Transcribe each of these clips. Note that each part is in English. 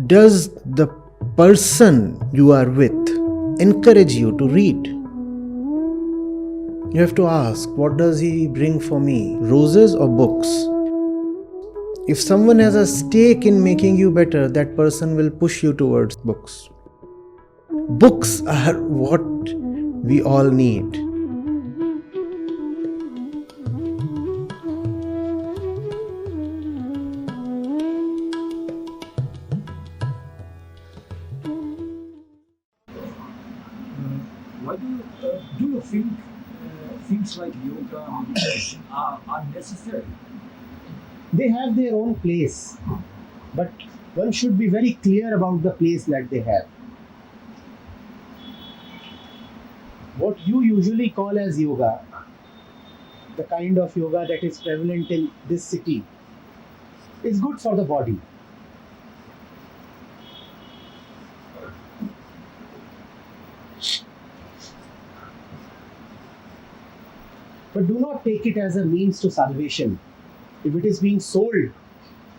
does the person you are with encourage you to read? You have to ask, what does he bring for me? Roses or books? If someone has a stake in making you better, that person will push you towards books. Books are what we all need. Why do you think things like yoga and meditation are necessary? They have their own place, but one should be very clear about the place that they have. What you usually call as yoga, the kind of yoga that is prevalent in this city, is good for the body. But do not take it as a means to salvation. If it is being sold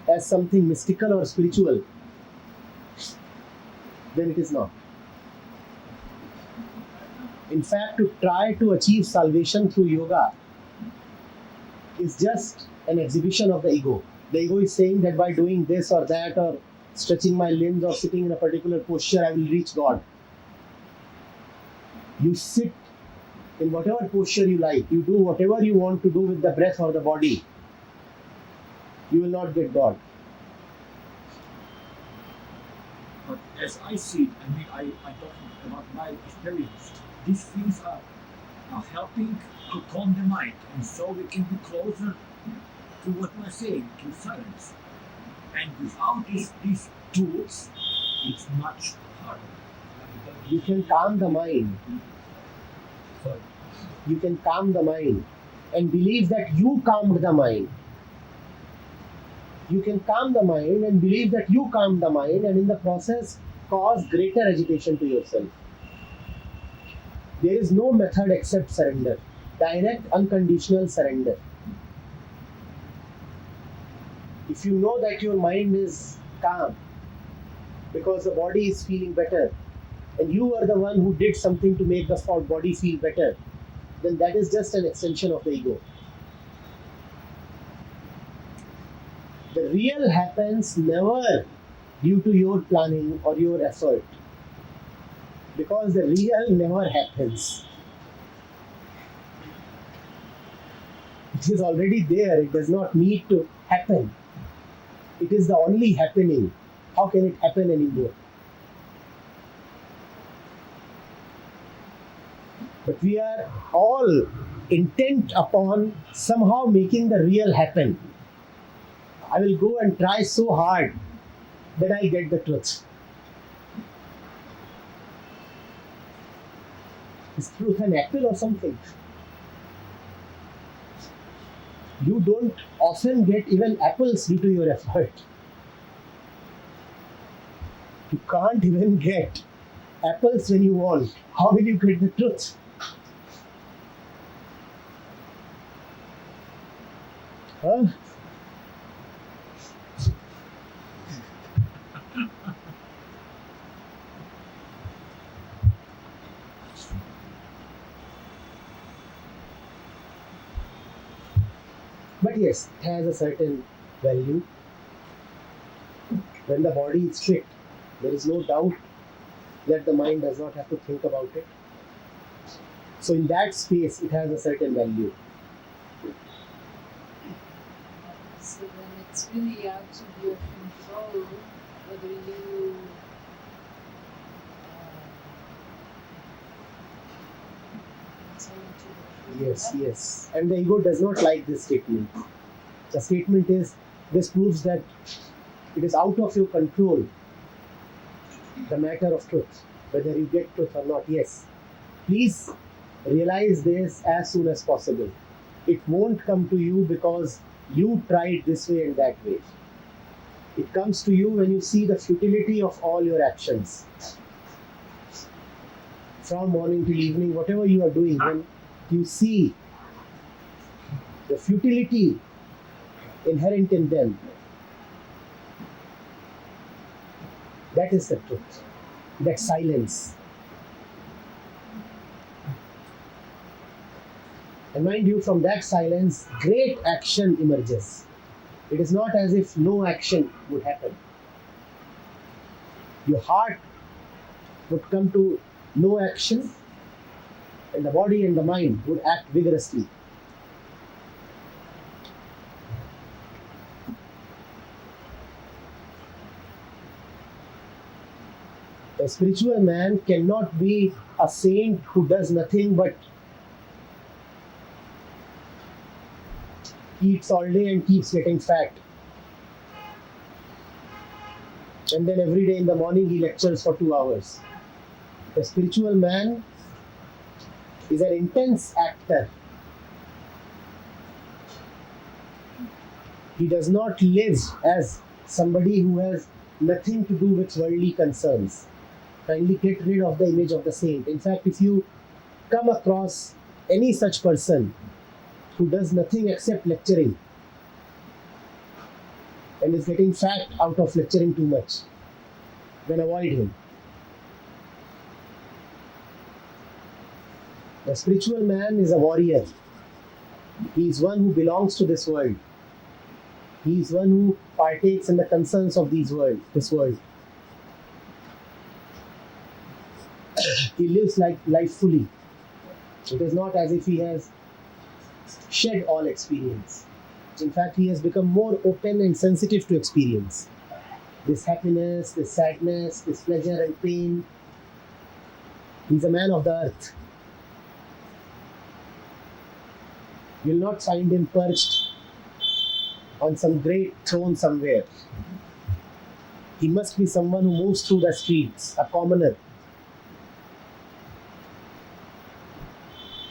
as something mystical or spiritual, then it is not. In fact, to try to achieve salvation through yoga is just an exhibition of the ego. The ego is saying that by doing this or that, or stretching my limbs or sitting in a particular posture, I will reach God. You sit in whatever posture you like, you do whatever you want to do with the breath or the body, you will not get God. But as I see it, I talk about my experience. These things are helping to calm the mind, and so we can be closer to what we're saying, to silence. And without these tools, it's much harder. You can calm the mind. You can calm the mind and believe that you calmed the mind. You can calm the mind and believe that you calmed the mind, and in the process cause greater agitation to yourself. There is no method except surrender. Direct, unconditional surrender. If you know that your mind is calm because the body is feeling better, and you are the one who did something to make the body feel better, then that is just an extension of the ego. The real happens never due to your planning or your effort, because the real never happens. It is already there, it does not need to happen. It is the only happening. How can it happen anymore? But we are all intent upon somehow making the real happen. I will go and try so hard that I get the truth. Is truth an apple or something? You don't often get even apples due to your effort. You can't even get apples when you want. How will you get the truth? Huh? But yes, it has a certain value. When the body is fit, there is no doubt that the mind does not have to think about it. So in that space, it has a certain value. So then it's really out of your control whether you Yes. And the ego does not like this statement. The statement is, this proves that it is out of your control, the matter of truth, whether you get truth or not. Yes, please realize this as soon as possible. It won't come to you because you tried this way and that way. It comes to you when you see the futility of all your actions. From morning till evening, whatever you are doing, when you see the futility inherent in them, That is the truth. That silence. And mind you, from that silence, great action emerges. It is not as if no action would happen. Your heart would come to no action, and the body and the mind would act vigorously. A spiritual man cannot be a saint who does nothing but eats all day and keeps getting fat. And then every day in the morning he lectures for 2 hours. A spiritual man is an intense actor. He does not live as somebody who has nothing to do with worldly concerns. Kindly get rid of the image of the saint. In fact, if you come across any such person who does nothing except lecturing and is getting fat out of lecturing too much, then avoid him. A spiritual man is a warrior. He is one who belongs to this world. He is one who partakes in the concerns of this world. He lives life fully. It is not as if he has shed all experience. In fact, he has become more open and sensitive to experience. This happiness, this sadness, this pleasure and pain. He is a man of the earth. You will not find him perched on some great throne somewhere. He must be someone who moves through the streets, a commoner.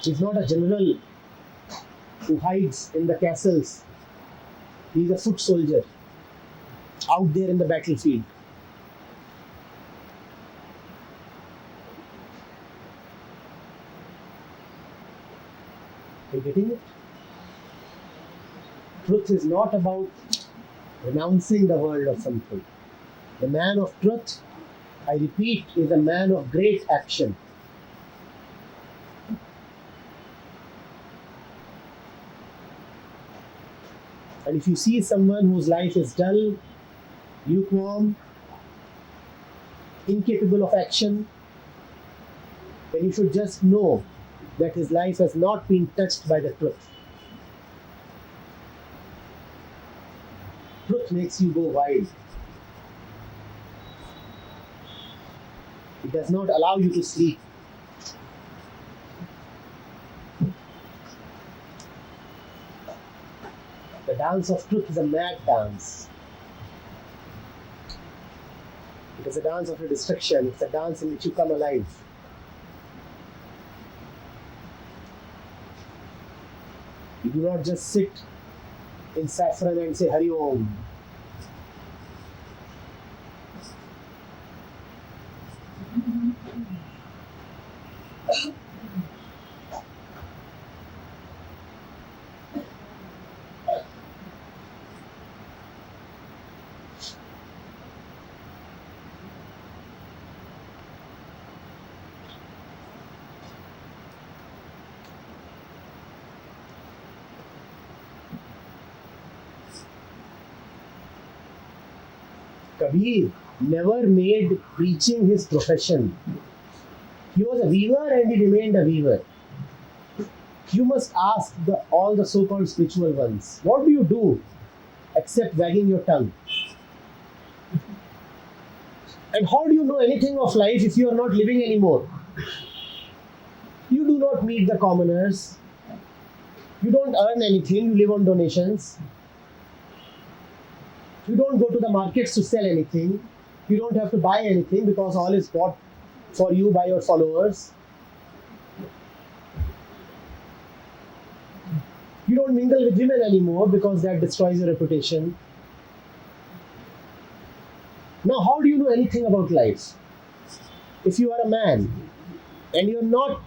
He is not a general who hides in the castles. He is a foot soldier out there in the battlefield. Are you getting it? Truth is not about renouncing the world or something. The man of truth, I repeat, is a man of great action. And if you see someone whose life is dull, lukewarm, incapable of action, then you should just know that his life has not been touched by the truth. Truth makes you go wild. It does not allow you to sleep. The dance of truth is a mad dance. It is a dance of your destruction. It's a dance in which you come alive. You do not just sit in saffron and say Hari Om. Kabir never made preaching his profession. He was a weaver and he remained a weaver. You must ask all the so-called spiritual ones, what do you do except wagging your tongue? And how do you know anything of life if you are not living anymore? You do not meet the commoners. You don't earn anything, you live on donations. You don't go to the markets to sell anything. You don't have to buy anything because all is bought for you by your followers. You don't mingle with women anymore because that destroys your reputation. Now, how do you know anything about life? If you are a man and you're not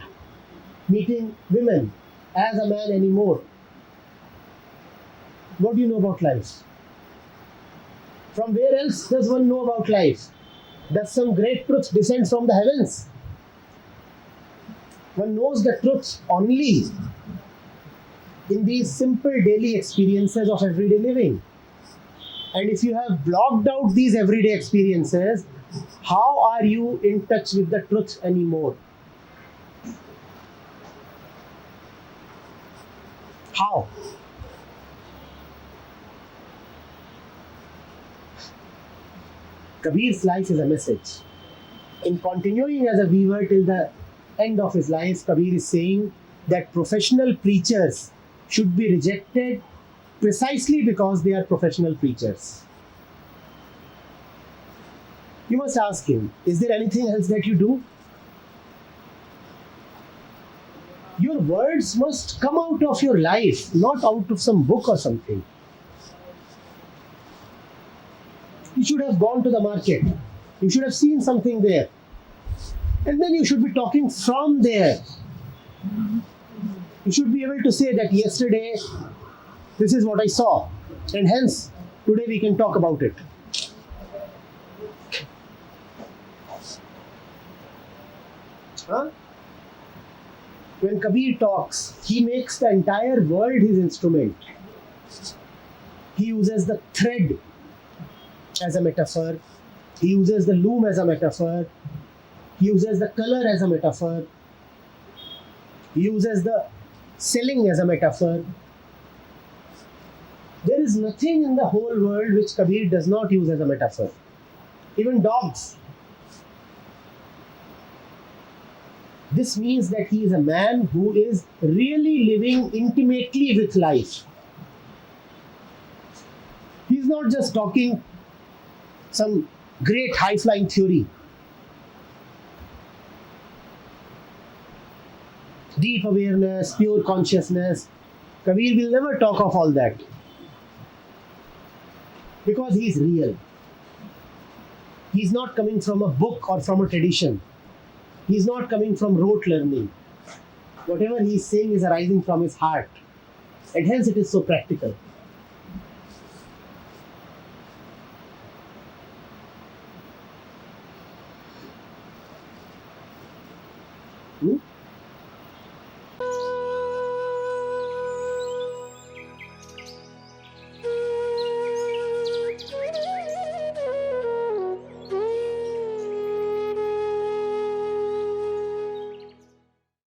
meeting women as a man anymore, what do you know about life? From where else does one know about life? Does some great truth descend from the heavens? One knows the truth only in these simple daily experiences of everyday living. And if you have blocked out these everyday experiences, how are you in touch with the truth anymore? How? Kabir's life is a message. In continuing as a weaver till the end of his life, Kabir is saying that professional preachers should be rejected precisely because they are professional preachers. You must ask him, is there anything else that you do? Your words must come out of your life, not out of some book or something. You should have gone to the market. You should have seen something there. And then you should be talking from there. You should be able to say that yesterday, this is what I saw. And hence, today we can talk about it. Huh? When Kabir talks, he makes the entire world his instrument. He uses the thread as a metaphor. He uses the loom as a metaphor. He uses the color as a metaphor. He uses the selling as a metaphor. There is nothing in the whole world which Kabir does not use as a metaphor. Even dogs. This means that he is a man who is really living intimately with life. He is not just talking some great high-flying theory. Deep awareness, pure consciousness. Kabir will never talk of all that. Because he is real. He is not coming from a book or from a tradition. He is not coming from rote learning. Whatever he is saying is arising from his heart. And hence it is so practical.